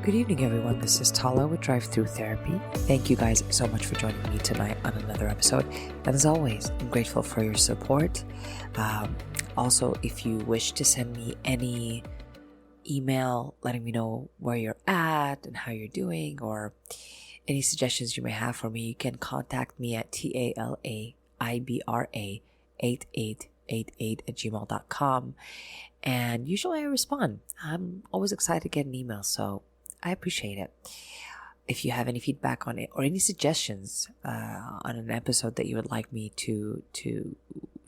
Good evening, everyone. This is Tala with Drive-thru Therapy. Thank you guys so much for joining me tonight on another episode. And as always, I'm grateful for your support. Also, if you wish to send me any email letting me know where you're at and how you're doing, or any suggestions you may have for me, you can contact me at talaibra8888@gmail.com. And usually I respond. I'm always excited to get an email, so I appreciate it. If you have any feedback on it or any suggestions on an episode that you would like me to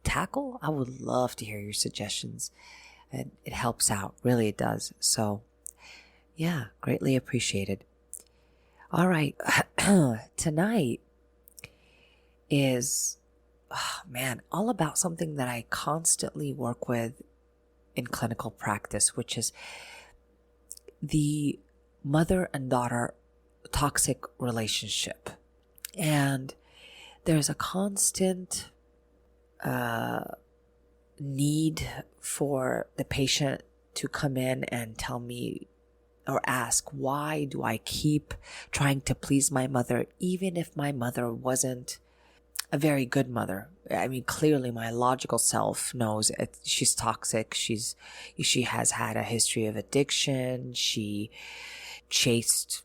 tackle, I would love to hear your suggestions. It helps out, really it does. So yeah, greatly appreciated. All right, tonight is, all about something that I constantly work with in clinical practice, which is the mother and daughter toxic relationship. And there's a constant need for the patient to come in and tell me or ask, why do I keep trying to please my mother, even if my mother wasn't a very good mother? I mean, clearly my logical self knows she's toxic. She has had a history of addiction. She chased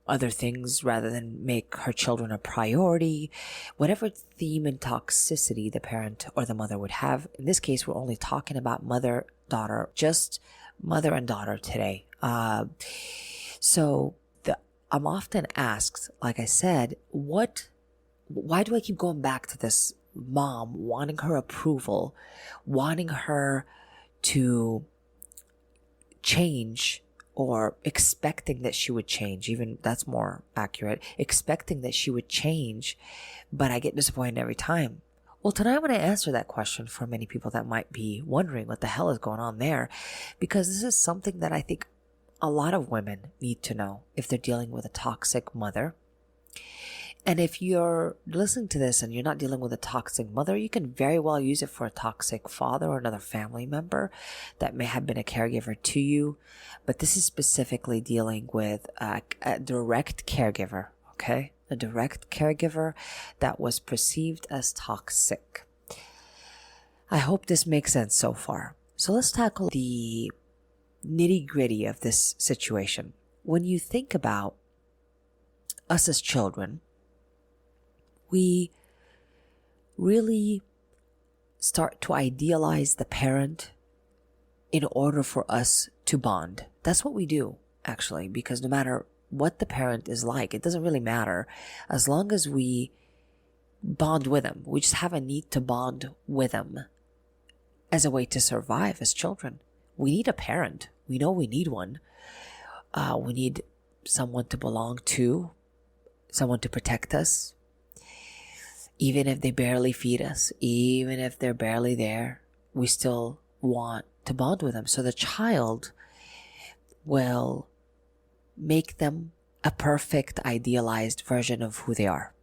other things rather than make her children a priority. Whatever theme and toxicity the parent or the mother would have. In this case, we're only talking about mother-daughter, just mother and daughter today. So I'm often asked, like I said, why do I keep going back to this mom, wanting her approval, wanting her to change, or expecting that she would change? Even that's more accurate, expecting that she would change, but I get disappointed every time. Well, tonight I'm going to answer that question for many people that might be wondering what the hell is going on there, because this is something that I think a lot of women need to know if they're dealing with a toxic mother. And if you're listening to this and you're not dealing with a toxic mother, you can very well use it for a toxic father or another family member that may have been a caregiver to you. But this is specifically dealing with a direct caregiver, okay? A direct caregiver that was perceived as toxic. I hope this makes sense so far. So let's tackle the nitty-gritty of this situation. When you think about us as children, we really start to idealize the parent in order for us to bond. That's what we do, actually, because no matter what the parent is like, it doesn't really matter. As long as we bond with them, we just have a need to bond with them as a way to survive as children. We need a parent. We know we need one. We need someone to belong to, someone to protect us. Even if they barely feed us, even if they're barely there, we still want to bond with them. So the child will make them a perfect, idealized version of who they are.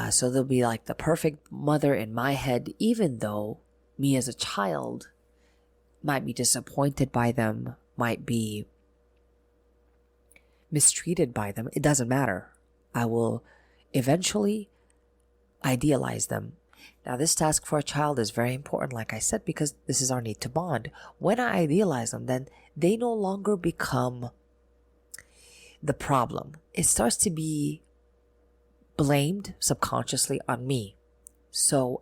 So they'll be like the perfect mother in my head, even though me as a child might be disappointed by them, might be mistreated by them. It doesn't matter. I will eventually idealize them. Now, this task for a child is very important, like I said, because this is our need to bond. When I idealize them, then they no longer become the problem. It starts to be blamed subconsciously on me. So,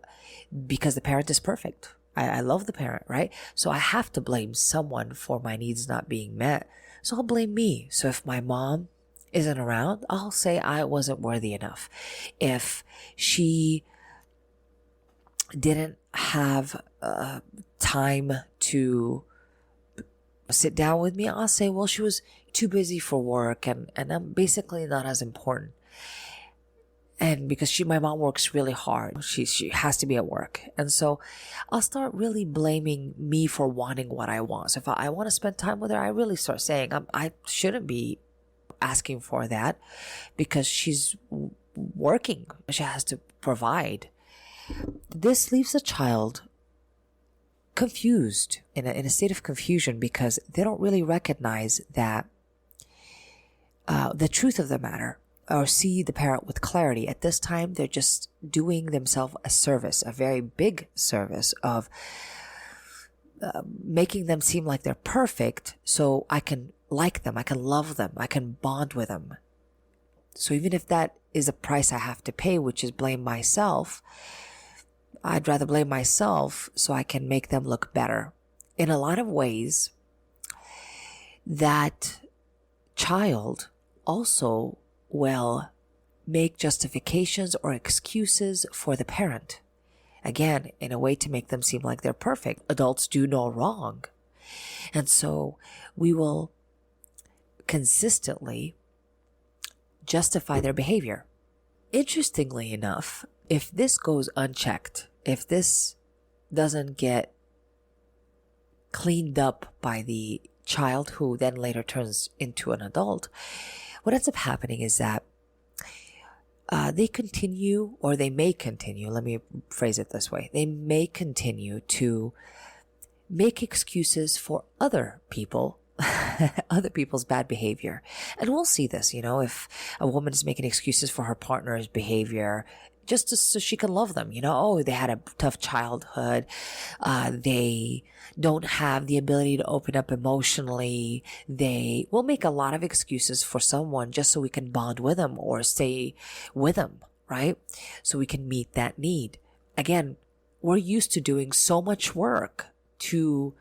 because the parent is perfect. I love the parent, right? So I have to blame someone for my needs not being met. So I'll blame me. So if my mom isn't around, I'll say I wasn't worthy enough. If she didn't have time to sit down with me, I'll say, well, she was too busy for work and I'm basically not as important. And because my mom works really hard, she has to be at work. And so I'll start really blaming me for wanting what I want. So if I want to spend time with her, I really start saying I shouldn't be asking for that because she's working. She has to provide. This leaves a child confused, in a state of confusion, because they don't really recognize that the truth of the matter, or see the parent with clarity. At this time, they're just doing themselves a service, a very big service of making them seem like they're perfect so I can like them, I can love them, I can bond with them. So even if that is a price I have to pay, which is blame myself, I'd rather blame myself so I can make them look better. In a lot of ways, that child also will make justifications or excuses for the parent. Again, in a way to make them seem like they're perfect. Adults do no wrong. And so we will consistently justify their behavior. Interestingly enough, if this goes unchecked, if this doesn't get cleaned up by the child who then later turns into an adult, what ends up happening is that they continue, or they may continue, let me phrase it this way, they may continue to make excuses for other people, other people's bad behavior. And we'll see this, if a woman is making excuses for her partner's behavior, just so she can love them, oh, they had a tough childhood, they don't have the ability to open up emotionally, they will make a lot of excuses for someone just so we can bond with them or stay with them, right? So we can meet that need. Again, we're used to doing so much work to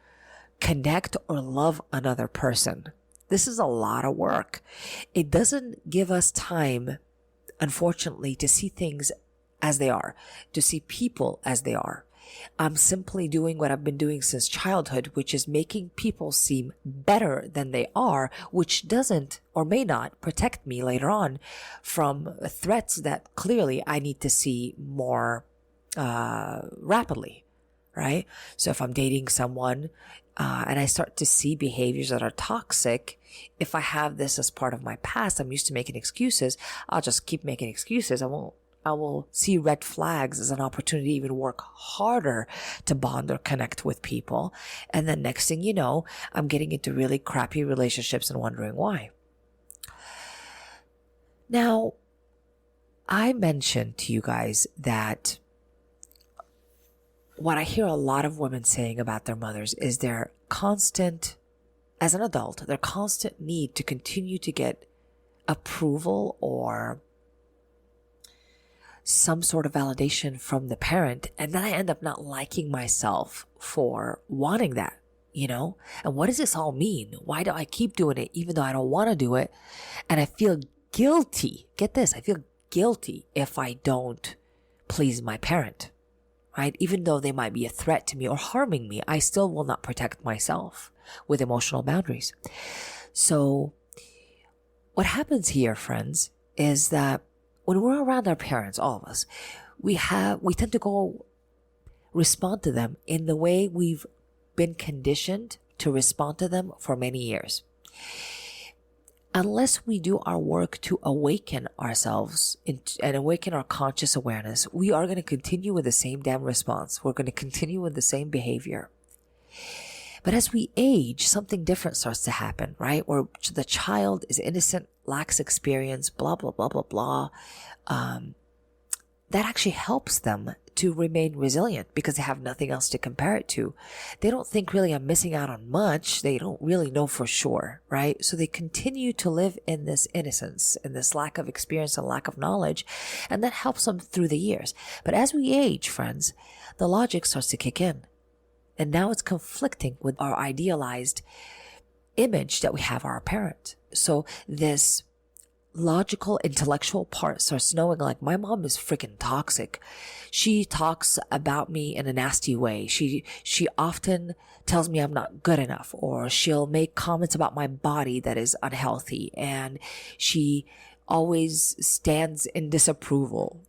connect or love another person. This is a lot of work. It doesn't give us time, unfortunately, to see things as they are, to see people as they are. I'm simply doing what I've been doing since childhood, which is making people seem better than they are, which doesn't or may not protect me later on from threats that clearly I need to see more rapidly, right? So if I'm dating someone and I start to see behaviors that are toxic, if I have this as part of my past, I'm used to making excuses, I'll just keep making excuses. I will see red flags as an opportunity to even work harder to bond or connect with people. And then next thing you know, I'm getting into really crappy relationships and wondering why. Now, I mentioned to you guys that what I hear a lot of women saying about their mothers is their constant, as an adult, their constant need to continue to get approval or some sort of validation from the parent, and then I end up not liking myself for wanting that, And what does this all mean? Why do I keep doing it even though I don't want to do it? And I feel guilty. Get this, I feel guilty if I don't please my parent, right? Even though they might be a threat to me or harming me, I still will not protect myself with emotional boundaries. So what happens here, friends, is that when we're around our parents, all of us, we tend to go respond to them in the way we've been conditioned to respond to them for many years. Unless we do our work to awaken ourselves and awaken our conscious awareness, we are going to continue with the same damn response. We're going to continue with the same behavior. But as we age, something different starts to happen, right? Where the child is innocent, lacks experience, blah, blah, blah, blah, blah. That actually helps them to remain resilient because they have nothing else to compare it to. They don't think really I'm missing out on much. They don't really know for sure, right? So they continue to live in this innocence, in this lack of experience and lack of knowledge, and that helps them through the years. But as we age, friends, the logic starts to kick in. And now it's conflicting with our idealized image that we have of our parent. So this logical, intellectual part starts knowing like, my mom is freaking toxic. She talks about me in a nasty way. She often tells me I'm not good enough, or she'll make comments about my body that is unhealthy. And she always stands in disapproval.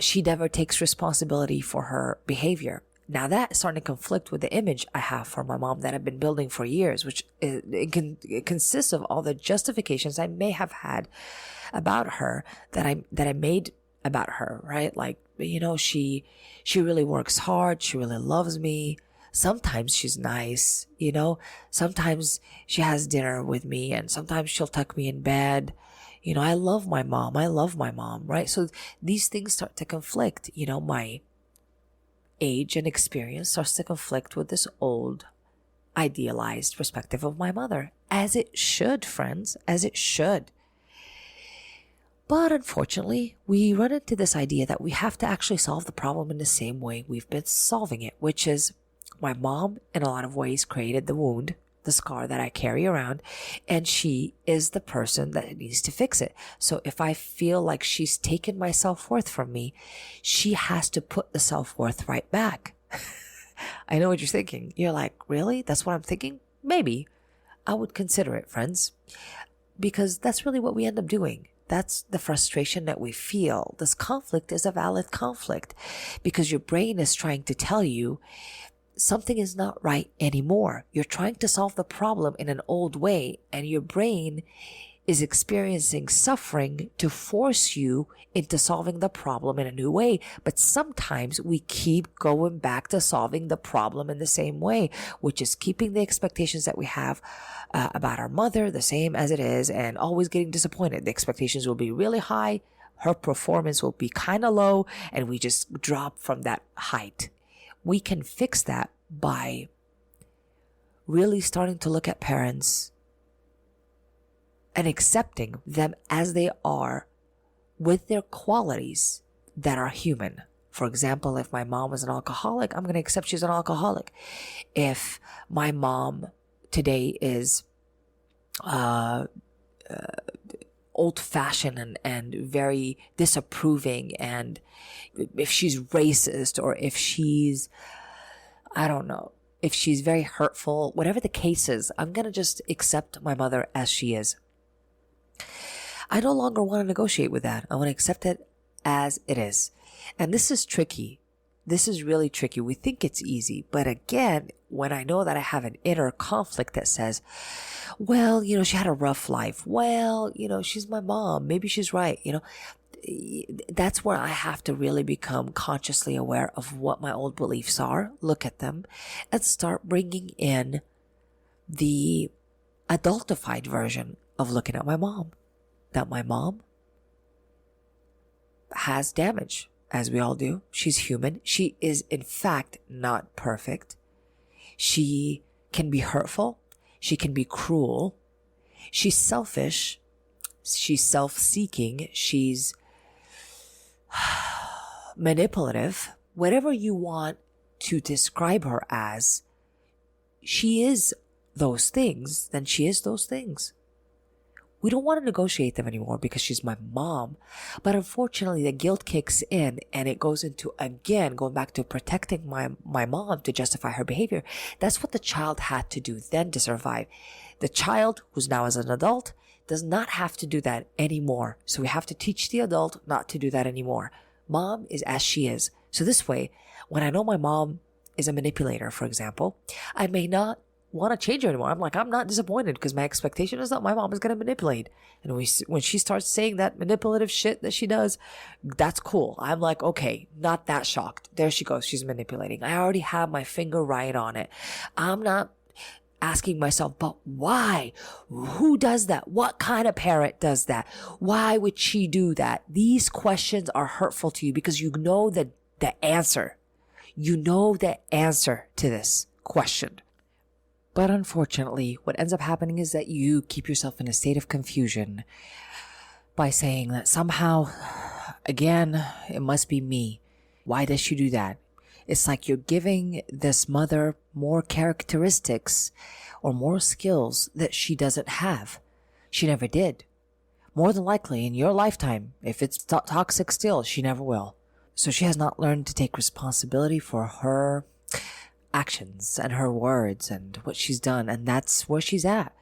She never takes responsibility for her behavior. Now that's starting to conflict with the image I have for my mom that I've been building for years, which it consists of all the justifications I may have had about her that I made about her, right? Like, she really works hard. She really loves me. Sometimes she's nice, you know, sometimes she has dinner with me, and sometimes she'll tuck me in bed. You know, I love my mom. I love my mom, right? So these things start to conflict. You know, my age and experience starts to conflict with this old, idealized perspective of my mother, as it should, friends, as it should. But unfortunately, we run into this idea that we have to actually solve the problem in the same way we've been solving it, which is my mom, in a lot of ways, created the wound, the scar that I carry around, and she is the person that needs to fix it. So if I feel like she's taken my self-worth from me, she has to put the self-worth right back. I know what you're thinking. You're like, really? That's what I'm thinking? Maybe. I would consider it, friends, because that's really what we end up doing. That's the frustration that we feel. This conflict is a valid conflict because your brain is trying to tell you something is not right anymore. You're trying to solve the problem in an old way, and your brain is experiencing suffering to force you into solving the problem in a new way. But sometimes we keep going back to solving the problem in the same way, which is keeping the expectations that we have about our mother the same as it is, and always getting disappointed. The expectations will be really high, her performance will be kind of low, and we just drop from that height. We can fix that by really starting to look at parents and accepting them as they are, with their qualities that are human. For example, if my mom was an alcoholic, I'm going to accept she's an alcoholic. If my mom today is old-fashioned and very disapproving, and if she's racist, or if she's, I don't know, if she's very hurtful, whatever the case is, I'm going to just accept my mother as she is. I no longer want to negotiate with that. I want to accept it as it is. And this is tricky. This is really tricky. We think it's easy. But again, when I know that I have an inner conflict that says, well, you know, she had a rough life. Well, you know, she's my mom. Maybe she's right. You know, that's where I have to really become consciously aware of what my old beliefs are, look at them, and start bringing in the adultified version of looking at my mom. That my mom has damage, as we all do. She's human. She is, in fact, not perfect. She can be hurtful. She can be cruel. She's selfish. She's self-seeking. She's manipulative. Whatever you want to describe her as, she is those things, then she is those things. We don't want to negotiate them anymore because she's my mom. But unfortunately, the guilt kicks in, and it goes into, again, going back to protecting my mom to justify her behavior. That's what the child had to do then to survive. The child, who's now as an adult, does not have to do that anymore. So we have to teach the adult not to do that anymore. Mom is as she is. So this way, when I know my mom is a manipulator, for example, I may not want to change her anymore. I'm like, I'm not disappointed because my expectation is that my mom is going to manipulate. And when she starts saying that manipulative shit that she does, that's cool. I'm like, okay, not that shocked. There she goes. She's manipulating. I already have my finger right on it. I'm not asking myself, but why? Who does that? What kind of parent does that? Why would she do that? These questions are hurtful to you because you know the answer. You know the answer to this question. But unfortunately, what ends up happening is that you keep yourself in a state of confusion by saying that somehow, again, it must be me. Why does she do that? It's like you're giving this mother more characteristics or more skills that she doesn't have. She never did. More than likely, in your lifetime, if it's toxic still, she never will. So she has not learned to take responsibility for her actions and her words and what she's done, and that's where she's at.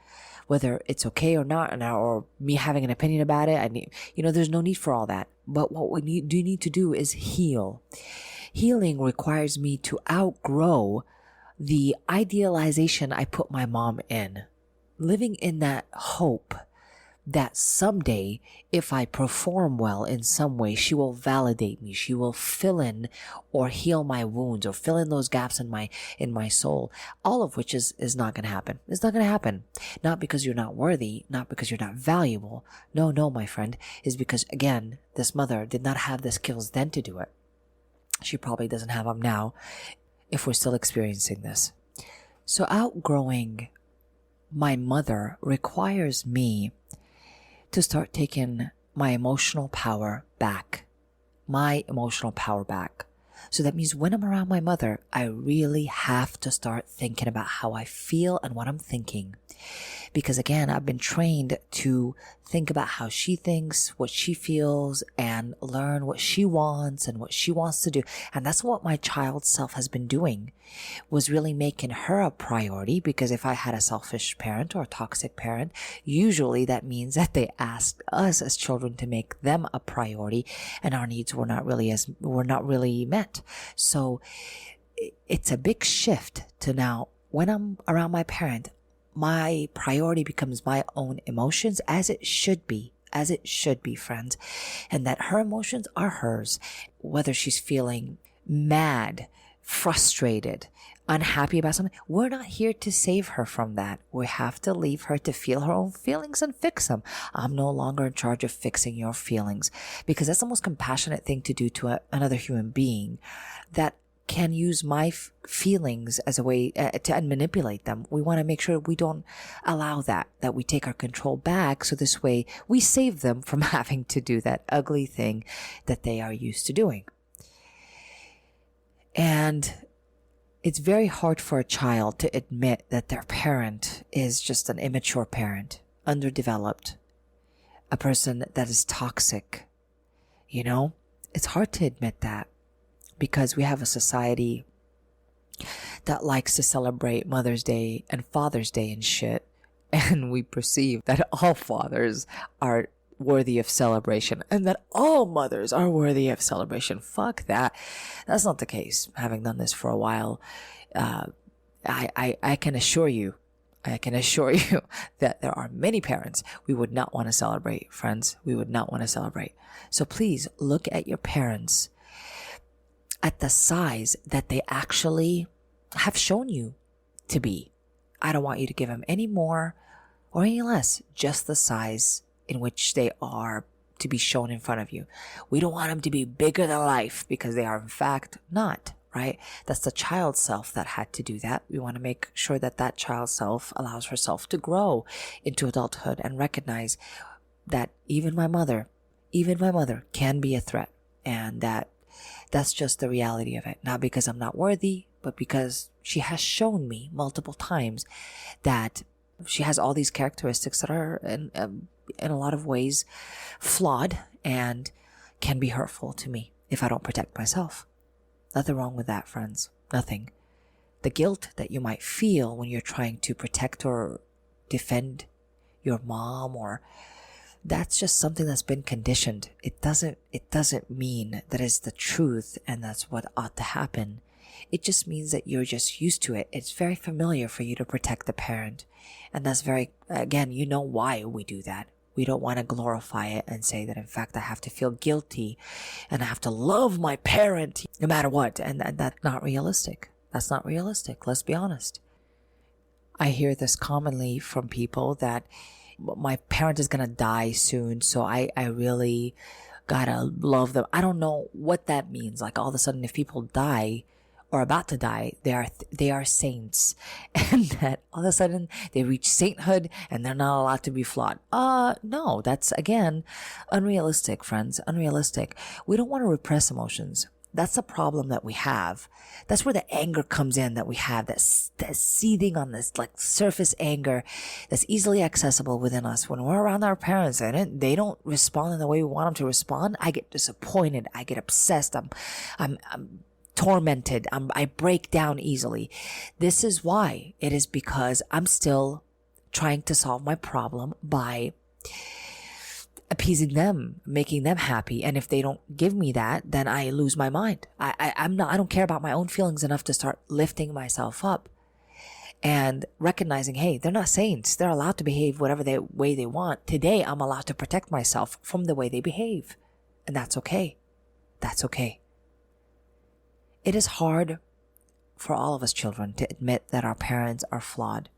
Whether it's okay or not, or me having an opinion about it, there's no need for all that. But what we need to do is heal. Healing requires me to outgrow the idealization I put my mom in. Living in that hope that someday, if I perform well in some way, she will validate me. She will fill in or heal my wounds or fill in those gaps in my soul. All of which is not going to happen. It's not going to happen. Not because you're not worthy, not because you're not valuable. No, my friend, is because again, this mother did not have the skills then to do it. She probably doesn't have them now if we're still experiencing this. So outgrowing my mother requires me to start taking my emotional power back. So that means when I'm around my mother, I really have to start thinking about how I feel and what I'm thinking. Because again, I've been trained to think about how she thinks, what she feels, and learn what she wants and what she wants to do. And that's what my child self has been doing, was really making her a priority. Because if I had a selfish parent or a toxic parent, usually that means that they asked us as children to make them a priority, and our needs were not really met. So it's a big shift to now, when I'm around my parent, my priority becomes my own emotions, as it should be, friends. And that her emotions are hers. Whether she's feeling mad, frustrated, unhappy about something, we're not here to save her from that. We have to leave her to feel her own feelings and fix them. I'm no longer in charge of fixing your feelings, because that's the most compassionate thing to do to another human being, that can use my feelings as a way to manipulate them. We want to make sure we don't allow that we take our control back, so this way we save them from having to do that ugly thing that they are used to doing. And it's very hard for a child to admit that their parent is just an immature parent, underdeveloped, a person that is toxic. It's hard to admit that, because we have a society that likes to celebrate Mother's Day and Father's Day and shit. And we perceive that all fathers are worthy of celebration and that all mothers are worthy of celebration. Fuck that. That's not the case. Having done this for a while, I can assure you that there are many parents we would not want to celebrate, friends. We would not want to celebrate. So please look at your parents at the size that they actually have shown you to be. I don't want you to give them any more or any less, just the size in which they are to be shown in front of you. We don't want them to be bigger than life, because they are in fact not, right? That's the child self that had to do that. We want to make sure that child self allows herself to grow into adulthood and recognize that even my mother can be a threat, and that's just the reality of it. Not because I'm not worthy, but because she has shown me multiple times that she has all these characteristics that are in a lot of ways flawed and can be hurtful to me if I don't protect myself. Nothing wrong with that, friends. Nothing. The guilt that you might feel when you're trying to protect or defend your mom, or that's just something that's been conditioned. It doesn't mean that it's the truth and that's what ought to happen. It just means that you're just used to it. It's very familiar for you to protect the parent. And that's again, you know why we do that. We don't want to glorify it and say that in fact I have to feel guilty and I have to love my parent no matter what. And that's not realistic. That's not realistic. Let's be honest. I hear this commonly from people that my parent is going to die soon, so I really gotta love them. I don't know what that means. Like all of a sudden, if people die or about to die, they are saints, and that all of a sudden they reach sainthood and they're not allowed to be flawed. No, that's again unrealistic, friends. Unrealistic. We don't want to repress emotions. That's the problem that we have. That's where the anger comes in that we have, that's seething on this like surface anger that's easily accessible within us. When we're around our parents and they don't respond in the way we want them to respond, I get disappointed. I get obsessed. I'm tormented. I break down easily. This is why. It is because I'm still trying to solve my problem by appeasing them, making them happy. And if they don't give me that, then I lose my mind. I don't care about my own feelings enough to start lifting myself up. and recognizing, hey, they're not saints. They're allowed to behave whatever way they want. Today, I'm allowed to protect myself from the way they behave. And that's okay. That's okay. It is hard for all of us children to admit that our parents are flawed.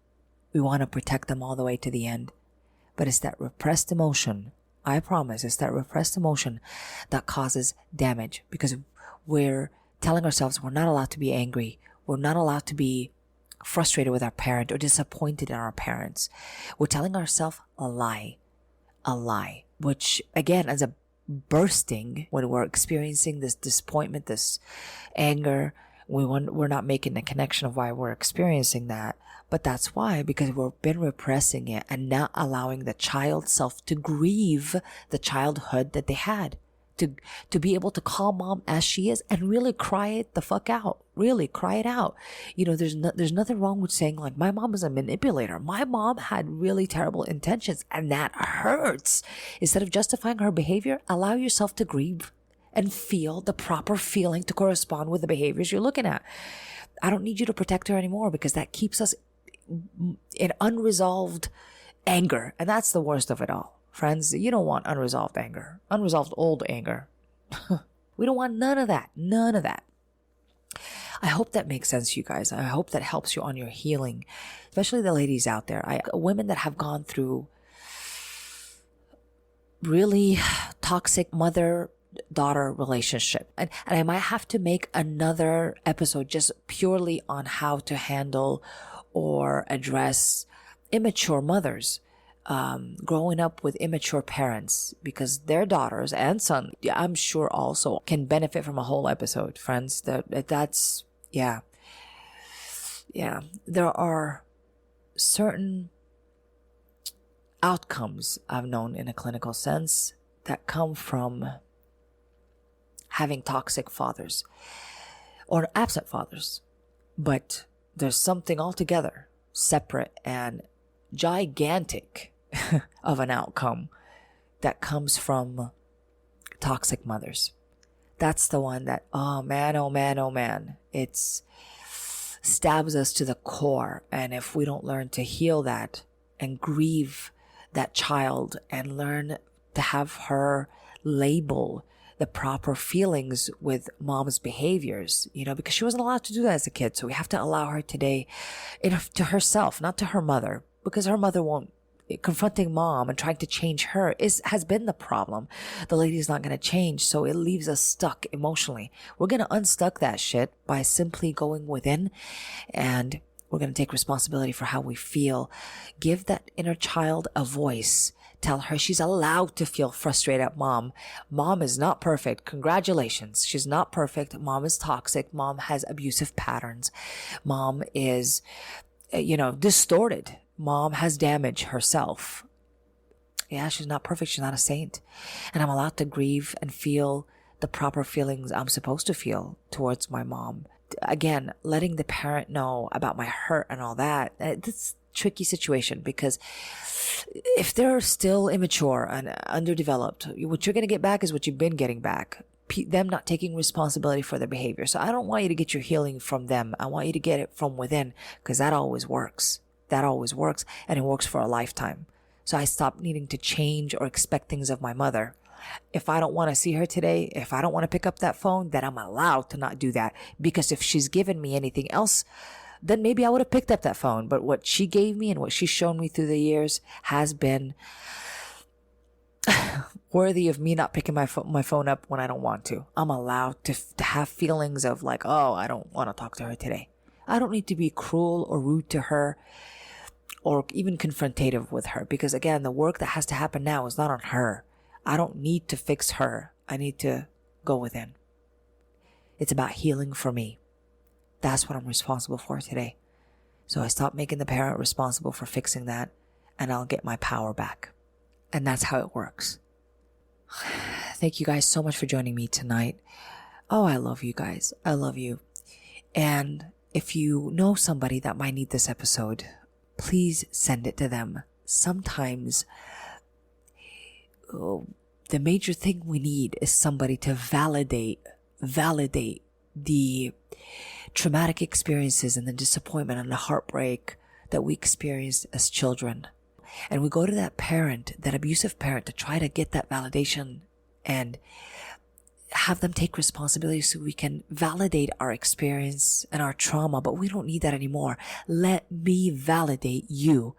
We want to protect them all the way to the end. But it's that repressed emotion, I promise, it's that repressed emotion that causes damage, because we're telling ourselves we're not allowed to be angry. We're not allowed to be frustrated with our parent or disappointed in our parents. We're telling ourselves a lie, which again, as a bursting, when we're experiencing this disappointment, this anger, we're not making the connection of why we're experiencing that. But that's why, because we've been repressing it and not allowing the child self to grieve the childhood that they had. To be able to call mom as she is and really cry it the fuck out. Really cry it out. There's nothing wrong with saying, like, my mom is a manipulator. My mom had really terrible intentions and that hurts. Instead of justifying her behavior, allow yourself to grieve and feel the proper feeling to correspond with the behaviors you're looking at. I don't need you to protect her anymore, because that keeps us in unresolved anger. And that's the worst of it all. Friends, you don't want unresolved anger, unresolved old anger. We don't want none of that. None of that. I hope that makes sense to you guys. I hope that helps you on your healing, especially the ladies out there. Women that have gone through really toxic mother-daughter relationship. And I might have to make another episode just purely on how to handle or address immature mothers. Growing up with immature parents, because their daughters and son, I'm sure, also can benefit from a whole episode, friends. That's there are certain outcomes I've known in a clinical sense that come from having toxic fathers or absent fathers, but there's something altogether separate and gigantic of an outcome that comes from toxic mothers. That's the one that, oh man, it's stabs us to the core. And if we don't learn to heal that and grieve that child and learn to have her label the proper feelings with mom's behaviors, because she wasn't allowed to do that as a kid. So we have to allow her today to herself, not to her mother, because her mother won't. Confronting mom and trying to change her has been the problem. The lady's not going to change, so it leaves us stuck emotionally. We're going to unstuck that shit by simply going within, and we're going to take responsibility for how we feel. Give that inner child a voice. Tell her she's allowed to feel frustrated at mom. Mom is not perfect. Congratulations. She's not perfect. Mom is toxic. Mom has abusive patterns. Mom is, distorted. Mom has damaged herself. Yeah, she's not perfect. She's not a saint. And I'm allowed to grieve and feel the proper feelings I'm supposed to feel towards my mom. Again, letting the parent know about my hurt and all that. It's a tricky situation, because if they're still immature and underdeveloped, what you're going to get back is what you've been getting back. Them not taking responsibility for their behavior. So I don't want you to get your healing from them. I want you to get it from within, because that always works. That always works, and it works for a lifetime. So I stopped needing to change or expect things of my mother. If I don't want to see her today, if I don't want to pick up that phone, then I'm allowed to not do that. Because if she's given me anything else, then maybe I would have picked up that phone. But what she gave me and what she's shown me through the years has been worthy of me not picking my phone up when I don't want to. I'm allowed to have feelings of like, oh, I don't want to talk to her today. I don't need to be cruel or rude to her, or even confrontative with her, because again, the work that has to happen now is not on her. I don't need to fix her. I need to go within. It's about healing for me. That's what I'm responsible for today. So I stop making the parent responsible for fixing that, and I'll get my power back. And that's how it works. Thank you guys so much for joining me tonight. Oh, I love you guys. I love you. And if you know somebody that might need this episode, please send it to them. Sometimes the major thing we need is somebody to validate the traumatic experiences and the disappointment and the heartbreak that we experienced as children. And we go to that parent, that abusive parent, to try to get that validation and have them take responsibility so we can validate our experience and our trauma. But we don't need that anymore. Let me validate you.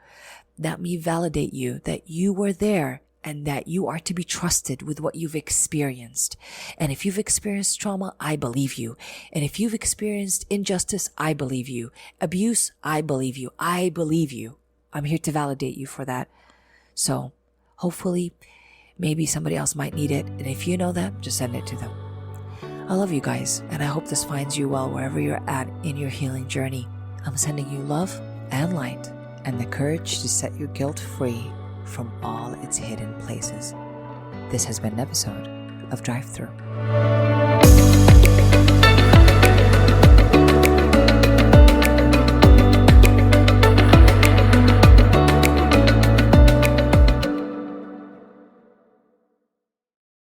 Let me validate you that you were there and that you are to be trusted with what you've experienced. And if you've experienced trauma, I believe you. And if you've experienced injustice, I believe you. Abuse, I believe you. I believe you. I'm here to validate you for that. So hopefully, maybe somebody else might need it. And if you know that, just send it to them. I love you guys, and I hope this finds you well wherever you're at in your healing journey. I'm sending you love and light and the courage to set your guilt free from all its hidden places. This has been an episode of Drive-thru.